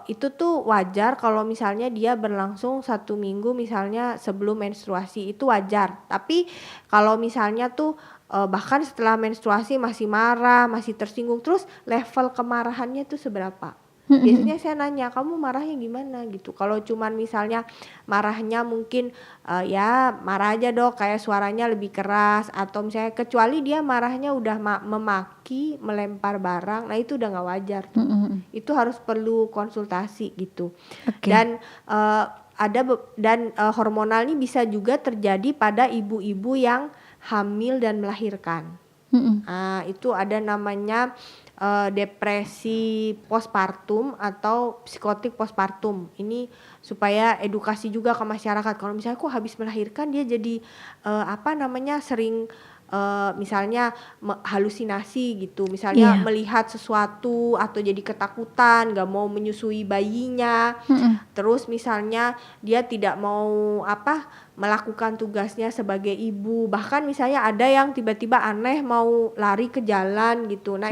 itu tuh wajar kalau misalnya dia berlangsung 1 minggu misalnya sebelum menstruasi, itu wajar. Tapi kalau misalnya tuh bahkan setelah menstruasi masih marah, masih tersinggung, terus level kemarahannya tuh seberapa? Biasanya saya nanya, kamu marahnya gimana gitu. Kalau cuman misalnya marahnya mungkin ya marah aja dok, kayak suaranya lebih keras, atau misalnya kecuali dia marahnya udah memaki, melempar barang, nah itu udah nggak wajar tuh. Itu harus perlu konsultasi gitu. Oke. Dan hormonal ini bisa juga terjadi pada ibu-ibu yang hamil dan melahirkan. Itu ada namanya depresi postpartum atau psikotik postpartum. Ini supaya edukasi juga ke masyarakat. Kalau misalnya kok habis melahirkan dia jadi sering misalnya halusinasi gitu. Misalnya Iya. melihat sesuatu atau jadi ketakutan, gak mau menyusui bayinya. Terus misalnya dia tidak mau melakukan tugasnya sebagai ibu. Bahkan misalnya ada yang tiba-tiba aneh mau lari ke jalan gitu. Nah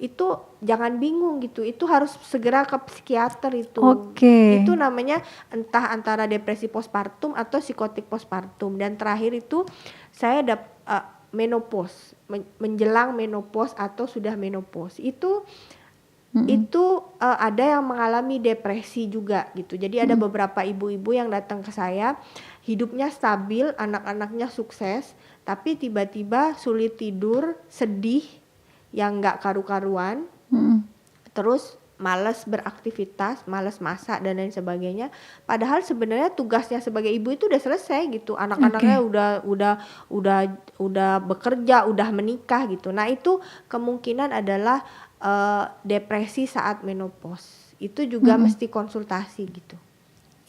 itu jangan bingung gitu. Itu harus segera ke psikiater itu. Oke. Itu namanya entah antara depresi postpartum atau psikotik postpartum. Dan terakhir itu saya menopause, menjelang menopause atau sudah menopause. Itu ada yang mengalami depresi juga gitu. Jadi ada beberapa ibu-ibu yang datang ke saya, hidupnya stabil, anak-anaknya sukses, tapi tiba-tiba sulit tidur, sedih, yang nggak karu-karuan, terus malas beraktivitas, malas masak dan lain sebagainya. Padahal sebenarnya tugasnya sebagai ibu itu udah selesai gitu. Anak-anaknya udah bekerja, udah menikah gitu. Nah itu kemungkinan adalah depresi saat menopause. Itu juga mesti konsultasi gitu.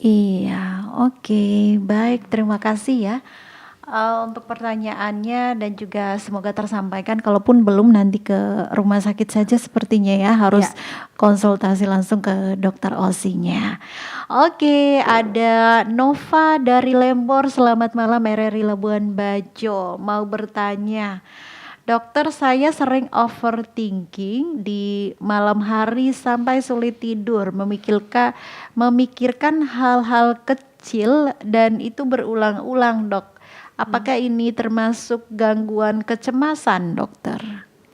Iya, oke, baik, terima kasih ya untuk pertanyaannya dan juga semoga tersampaikan. Kalaupun belum, nanti ke rumah sakit saja sepertinya ya, harus konsultasi langsung ke dokter OSI-nya. Oke, ada Nova dari Lembor. Selamat malam RRI Labuan Bajo. Mau bertanya, dokter, saya sering overthinking di malam hari sampai sulit tidur, memikirkan hal-hal kecil dan itu berulang-ulang, dok. Apakah ini termasuk gangguan kecemasan, dokter?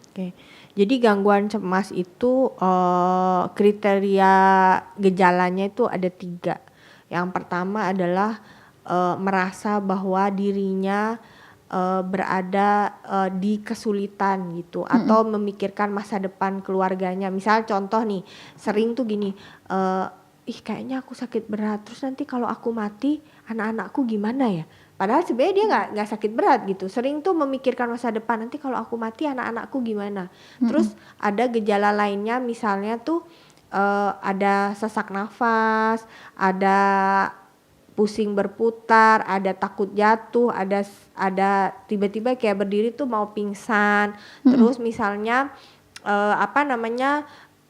Oke. Jadi gangguan cemas itu kriteria gejalanya itu ada 3. Yang pertama adalah merasa bahwa dirinya berada di kesulitan gitu, atau memikirkan masa depan keluarganya. Misal contoh nih, sering tuh gini, kayaknya aku sakit berat, terus nanti kalau aku mati anak-anakku gimana ya? Padahal sebenarnya dia nggak sakit berat gitu. Sering tuh memikirkan masa depan, nanti kalau aku mati anak-anakku gimana. Terus ada gejala lainnya, misalnya tuh ada sesak nafas, ada pusing berputar, ada takut jatuh, ada tiba-tiba kayak berdiri tuh mau pingsan. Terus misalnya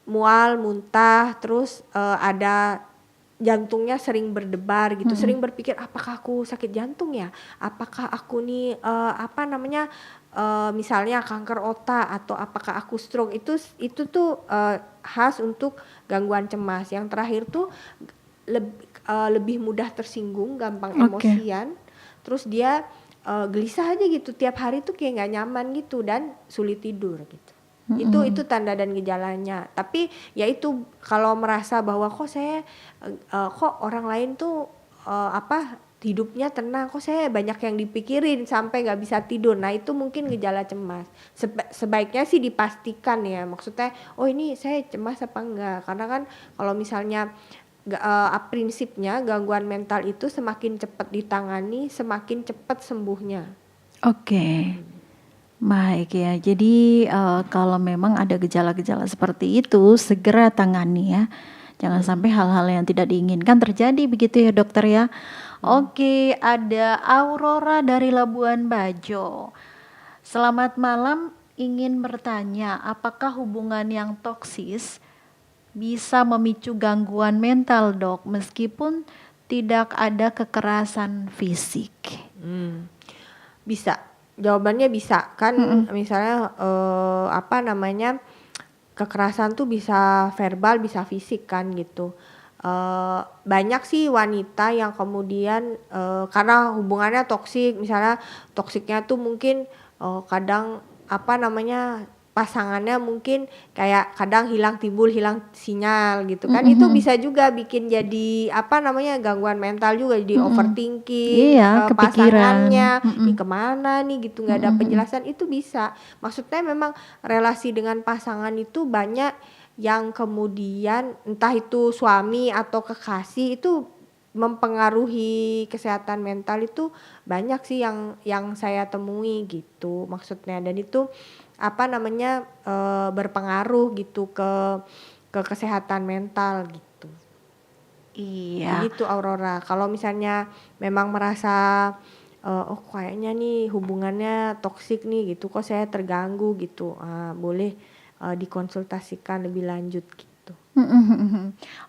mual, muntah, terus ada jantungnya sering berdebar gitu, sering berpikir apakah aku sakit jantung ya, apakah aku nih misalnya kanker otak, atau apakah aku stroke. Itu tuh khas untuk gangguan cemas. Yang terakhir tuh lebih mudah tersinggung, gampang emosian, terus dia gelisah aja gitu, tiap hari tuh kayak nggak nyaman gitu dan sulit tidur gitu. Itu tanda dan gejalanya. Tapi ya itu, kalau merasa bahwa kok orang lain tuh hidupnya tenang, kok saya banyak yang dipikirin sampai nggak bisa tidur. Nah itu mungkin gejala cemas. Sebaiknya sih dipastikan ya, maksudnya ini saya cemas apa enggak. Karena kan kalau misalnya prinsipnya gangguan mental itu semakin cepat ditangani, semakin cepat sembuhnya. Oke. Baik ya, jadi kalau memang ada gejala-gejala seperti itu, segera tangani ya. Jangan sampai hal-hal yang tidak diinginkan terjadi, begitu ya dokter ya. Oke, ada Aurora dari Labuan Bajo. Selamat malam ingin bertanya, apakah hubungan yang toksis bisa memicu gangguan mental, Dok, meskipun tidak ada kekerasan fisik? Bisa, jawabannya bisa kan. Misalnya apa namanya, kekerasan tuh bisa verbal, bisa fisik kan gitu. Banyak sih wanita yang kemudian karena hubungannya toksik, misalnya toksiknya tuh mungkin kadang apa namanya, pasangannya mungkin kayak kadang hilang timbul, hilang sinyal gitu kan. Itu bisa juga bikin jadi apa namanya, gangguan mental juga, jadi overthinking Iya, kepikiran. pasangannya, nih kemana nih gitu, nggak ada penjelasan, itu bisa. Maksudnya memang relasi dengan pasangan itu banyak yang kemudian entah itu suami atau kekasih itu mempengaruhi kesehatan mental, itu banyak sih yang saya temui gitu maksudnya. Dan itu apa namanya, berpengaruh gitu ke kesehatan mental gitu. Iya. Gitu Aurora. Kalau misalnya memang merasa oh kayaknya nih hubungannya toksik nih gitu, kok saya terganggu gitu, boleh dikonsultasikan lebih lanjut gitu.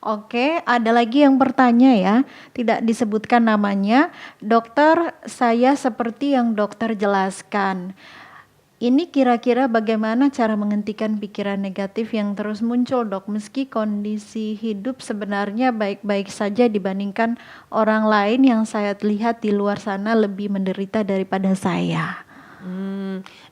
Oke, ada lagi yang bertanya ya, tidak disebutkan namanya. Dokter, saya seperti yang dokter jelaskan. Ini kira-kira bagaimana cara menghentikan pikiran negatif yang terus muncul, Dok? Meski kondisi hidup sebenarnya baik-baik saja dibandingkan orang lain yang saya lihat di luar sana lebih menderita daripada saya.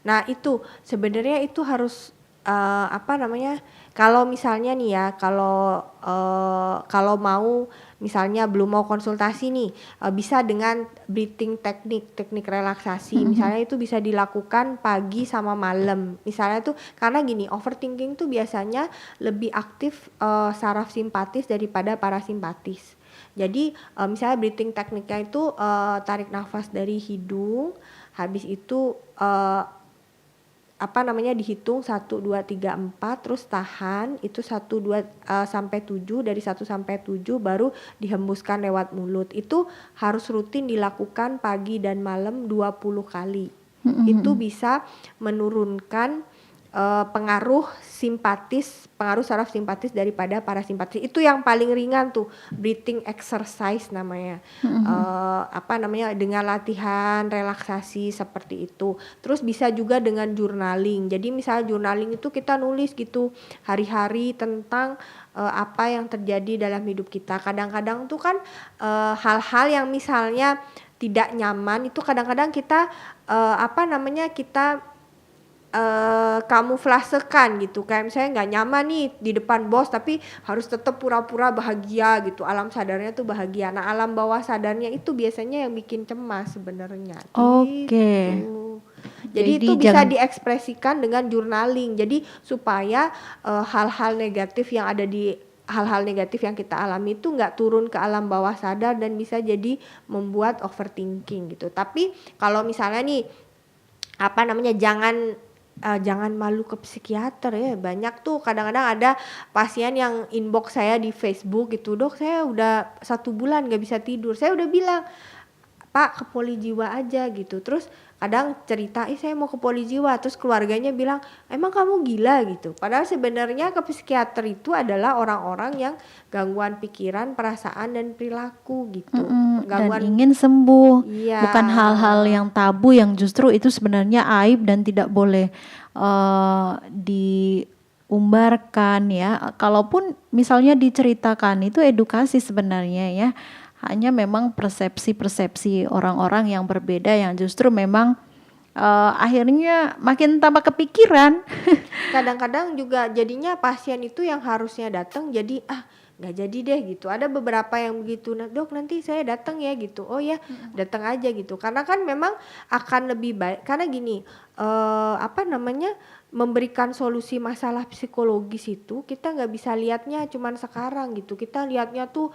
Nah itu sebenarnya itu harus apa namanya, kalau misalnya nih ya, kalau mau misalnya belum mau konsultasi nih, bisa dengan breathing teknik relaksasi. Misalnya itu bisa dilakukan pagi sama malam. Misalnya tuh karena gini, overthinking tuh biasanya lebih aktif saraf simpatis daripada parasimpatis. Jadi misalnya breathing tekniknya itu tarik nafas dari hidung, habis itu apa namanya, dihitung 1, 2, 3, 4, terus tahan itu 1, 2 sampai 7, dari 1 sampai 7 baru dihembuskan lewat mulut. Itu harus rutin dilakukan pagi dan malam 20 kali. Itu bisa menurunkan pengaruh saraf simpatis daripada parasimpatis. Itu yang paling ringan tuh, breathing exercise namanya. Apa namanya, dengan latihan relaksasi seperti itu. Terus bisa juga dengan journaling. Jadi misalnya journaling itu kita nulis gitu hari-hari tentang apa yang terjadi dalam hidup kita. Kadang-kadang tuh kan hal-hal yang misalnya tidak nyaman itu kadang-kadang kita apa namanya, kita kamuflasekan gitu. Kayak misalnya nggak nyaman nih di depan bos tapi harus tetap pura-pura bahagia gitu. Alam sadarnya tuh bahagia. Nah, alam bawah sadarnya itu biasanya yang bikin cemas sebenarnya. Oke. Gitu. Jadi itu bisa diekspresikan dengan journaling. Jadi supaya hal-hal negatif yang kita alami itu nggak turun ke alam bawah sadar dan bisa jadi membuat overthinking gitu. Tapi kalau misalnya nih apa namanya, jangan malu ke psikiater ya. Banyak tuh kadang-kadang ada pasien yang inbox saya di Facebook gitu, "Dok, saya udah 1 bulan gak bisa tidur." Saya udah bilang, "Pak, ke poli jiwa aja," gitu. Terus kadang cerita, saya mau ke poli jiwa. Terus keluarganya bilang, "Emang kamu gila?" gitu. Padahal sebenarnya ke psikiater itu adalah orang-orang yang gangguan pikiran, perasaan, dan perilaku gitu. Dan ingin sembuh. Iya. Bukan hal-hal yang tabu yang justru itu sebenarnya aib dan tidak boleh diumbarkan ya. Kalaupun misalnya diceritakan itu edukasi sebenarnya ya. Hanya memang persepsi-persepsi orang-orang yang berbeda yang justru memang akhirnya makin tambah kepikiran. Kadang-kadang juga jadinya pasien itu yang harusnya datang jadi nggak jadi deh gitu. Ada beberapa yang begitu, "Nah, Dok, nanti saya datang ya," gitu. "Oh ya, datang aja," gitu. Karena kan memang akan lebih baik karena gini, apa namanya, memberikan solusi masalah psikologis itu kita nggak bisa lihatnya cuman sekarang gitu. Kita lihatnya tuh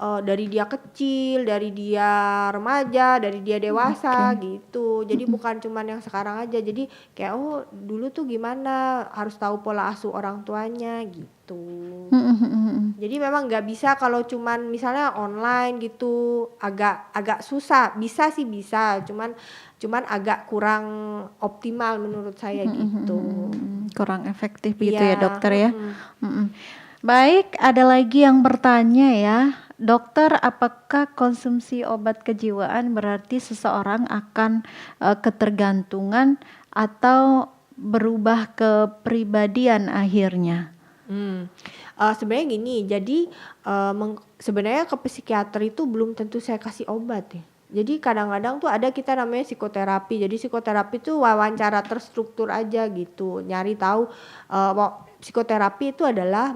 dari dia kecil, dari dia remaja, dari dia dewasa gitu. Jadi bukan cuman yang sekarang aja. Jadi kayak oh dulu tuh gimana, harus tahu pola asuh orang tuanya gitu. Jadi memang nggak bisa kalau cuman misalnya online gitu, agak susah. Bisa sih bisa, cuman agak kurang optimal menurut saya gitu. Kurang efektif gitu ya Iya, dokter ya. Baik, ada lagi yang bertanya ya, dokter, apakah konsumsi obat kejiwaan berarti seseorang akan ketergantungan atau berubah kepribadian akhirnya? Sebenarnya gini, jadi sebenarnya ke psikiater itu belum tentu saya kasih obat ya. Jadi kadang-kadang tuh ada kita namanya psikoterapi. Jadi psikoterapi tuh wawancara terstruktur aja gitu, nyari tahu. Psikoterapi itu adalah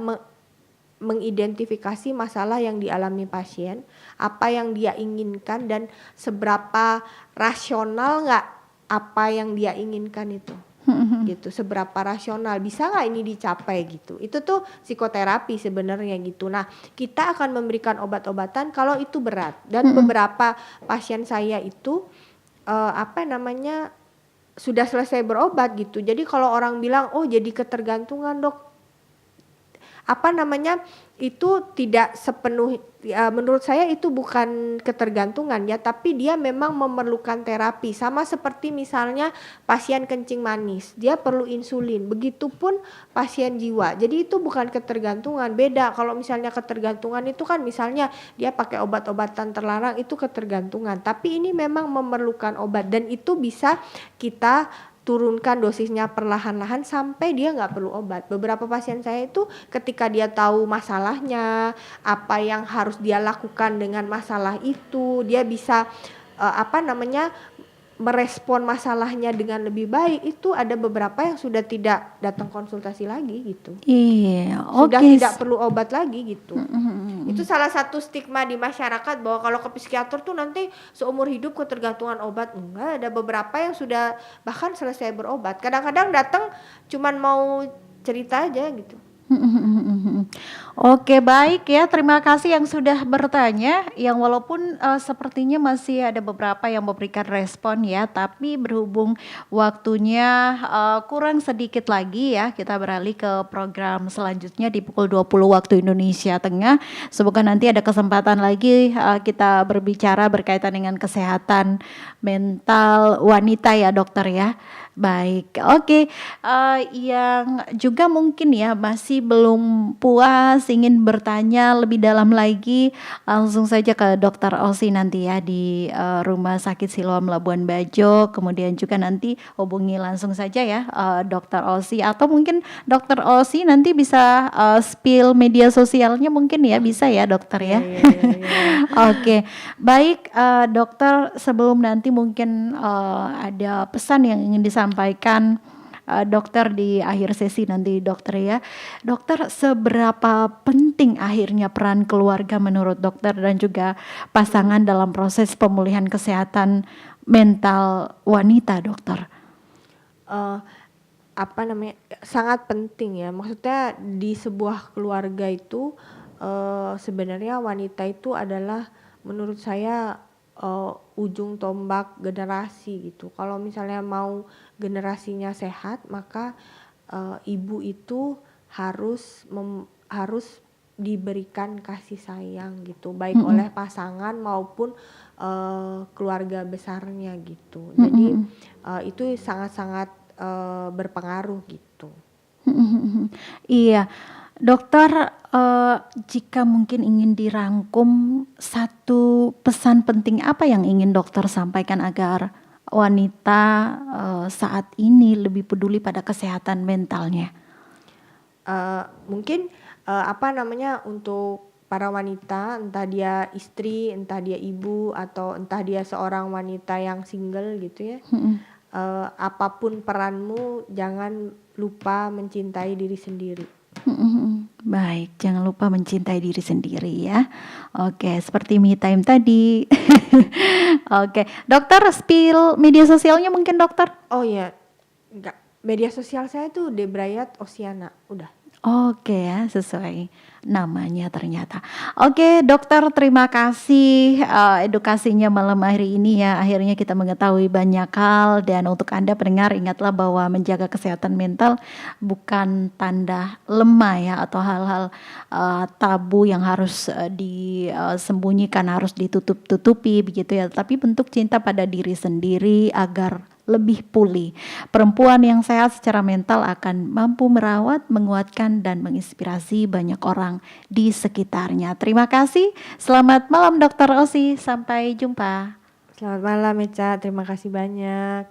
mengidentifikasi masalah yang dialami pasien, apa yang dia inginkan dan seberapa rasional nggak apa yang dia inginkan itu. Gitu, seberapa rasional, bisa nggak ini dicapai gitu. Itu tuh psikoterapi sebenarnya gitu. Nah, kita akan memberikan obat-obatan kalau itu berat. Dan beberapa pasien saya itu sudah selesai berobat gitu. Jadi kalau orang bilang, oh jadi ketergantungan dok, itu tidak sepenuh menurut saya itu bukan ketergantungan ya, tapi dia memang memerlukan terapi. Sama seperti misalnya pasien kencing manis, dia perlu insulin. Begitupun pasien jiwa. Jadi itu bukan ketergantungan, beda. Kalau misalnya ketergantungan itu kan misalnya dia pakai obat-obatan terlarang, itu ketergantungan. Tapi ini memang memerlukan obat dan itu bisa kita turunkan dosisnya perlahan-lahan sampai dia nggak perlu obat. Beberapa pasien saya itu ketika dia tahu masalahnya, apa yang harus dia lakukan dengan masalah itu, dia bisa merespon masalahnya dengan lebih baik. Itu ada beberapa yang sudah tidak datang konsultasi lagi gitu. Iya, Sudah oke. tidak perlu obat lagi gitu. Itu salah satu stigma di masyarakat bahwa kalau ke psikiater tuh nanti seumur hidup ketergantungan obat. Enggak, ada beberapa yang sudah bahkan selesai berobat. Kadang-kadang datang cuman mau cerita aja gitu. Oke, baik ya, terima kasih yang sudah bertanya, yang walaupun sepertinya masih ada beberapa yang memberikan respon ya, tapi berhubung waktunya kurang sedikit lagi ya, kita beralih ke program selanjutnya di pukul 20 waktu Indonesia Tengah. Semoga nanti ada kesempatan lagi kita berbicara berkaitan dengan kesehatan mental wanita ya dokter ya. Baik, oke. Yang juga mungkin ya masih belum puas, ingin bertanya lebih dalam lagi, langsung saja ke Dokter Osi nanti ya di Rumah Sakit Siloam Labuan Bajo. Kemudian juga nanti hubungi langsung saja ya Dokter Osi, atau mungkin Dokter Osi nanti bisa spill media sosialnya mungkin ya, bisa ya dokter ya. Oke, baik dokter, sebelum nanti mungkin ada pesan yang ingin disampaikan dokter di akhir sesi nanti dokter ya. Dokter, seberapa penting akhirnya peran keluarga menurut dokter dan juga pasangan dalam proses pemulihan kesehatan mental wanita dokter? Sangat penting ya. Maksudnya di sebuah keluarga itu sebenarnya wanita itu adalah menurut saya ujung tombak generasi gitu. Kalau misalnya mau generasinya sehat, maka ibu itu harus diberikan kasih sayang gitu, baik oleh pasangan maupun keluarga besarnya gitu. Jadi itu sangat-sangat berpengaruh gitu. Iya. Dokter, jika mungkin ingin dirangkum satu pesan penting apa yang ingin dokter sampaikan agar wanita saat ini lebih peduli pada kesehatan mentalnya? Mungkin untuk para wanita, entah dia istri, entah dia ibu, atau entah dia seorang wanita yang single gitu ya, apapun peranmu, jangan lupa mencintai diri sendiri. Baik, jangan lupa mencintai diri sendiri ya. Oke, seperti me time tadi. Oke, dokter, spill media sosialnya mungkin dokter? Oh iya, enggak. Media sosial saya tuh Debrayat Oceana, udah. Oke ya, sesuai. namanya ternyata. Oke, dokter, terima kasih edukasinya malam hari ini ya. Akhirnya kita mengetahui banyak hal, dan untuk Anda pendengar ingatlah bahwa menjaga kesehatan mental bukan tanda lemah ya, atau hal-hal tabu yang harus disembunyikan, harus ditutup-tutupi begitu ya. Tapi bentuk cinta pada diri sendiri agar lebih pulih. Perempuan yang sehat secara mental akan mampu merawat, menguatkan, dan menginspirasi banyak orang di sekitarnya. Terima kasih. Selamat malam Dokter Osi. Sampai jumpa. Selamat malam Eca, terima kasih banyak.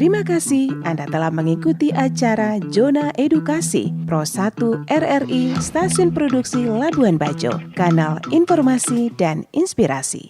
Terima kasih Anda telah mengikuti acara Zona Edukasi Pro 1 RRI Stasiun Produksi Labuan Bajo, kanal informasi dan inspirasi.